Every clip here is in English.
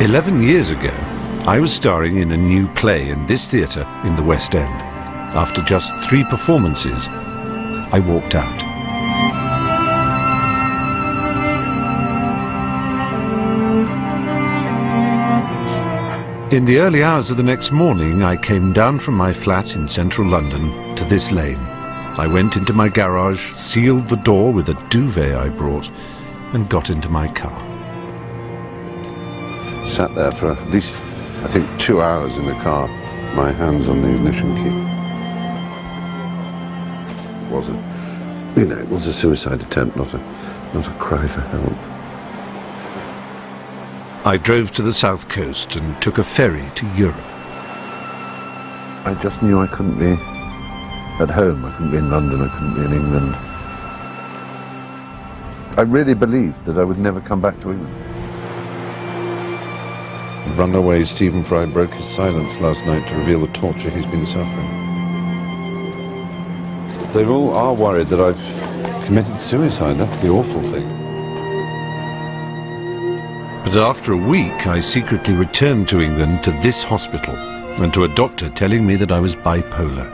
11 years ago, I was starring in a new play in this theatre in the West End. After just 3 performances, I walked out. In the early hours of the next morning, I came down from my flat in central London to this lane. I went into my garage, sealed the door with a duvet I brought, and got into my car. Sat there for at least, I think, 2 hours in the car, my hands on the ignition key. It was a suicide attempt, not a cry for help. I drove to the south coast and took a ferry to Europe. I just knew I couldn't be at home. I couldn't be in London. I couldn't be in England. I really believed that I would never come back to England. Runaway Stephen Fry broke his silence last night to reveal the torture he's been suffering. They all are worried that I've committed suicide. That's the awful thing. But after a week, I secretly returned to England to this hospital and to a doctor telling me that I was bipolar.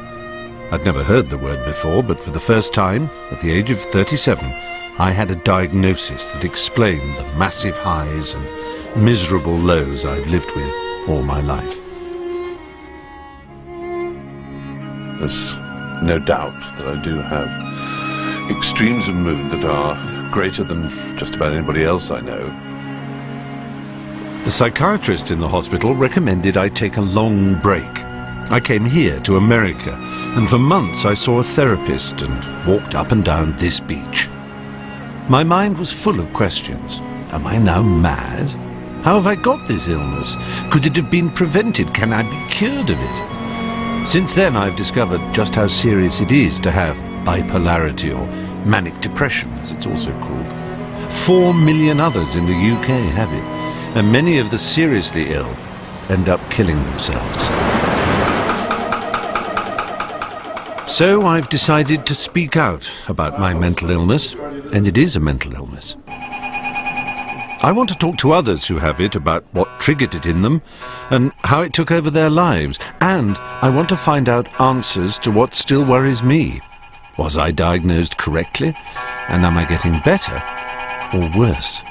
I'd never heard the word before, but for the first time, at the age of 37, I had a diagnosis that explained the massive highs and miserable lows I've lived with all my life. There's no doubt that I do have extremes of mood that are greater than just about anybody else I know. The psychiatrist in the hospital recommended I take a long break. I came here to America, and for months I saw a therapist and walked up and down this beach. My mind was full of questions. Am I now mad? How have I got this illness? Could it have been prevented? Can I be cured of it? Since then, I've discovered just how serious it is to have bipolarity, or manic depression, as it's also called. 4 million others in the UK have it, and many of the seriously ill end up killing themselves. So I've decided to speak out about my mental illness, and it is a mental illness. I want to talk to others who have it about what triggered it in them and how it took over their lives. And I want to find out answers to what still worries me. Was I diagnosed correctly? And am I getting better or worse?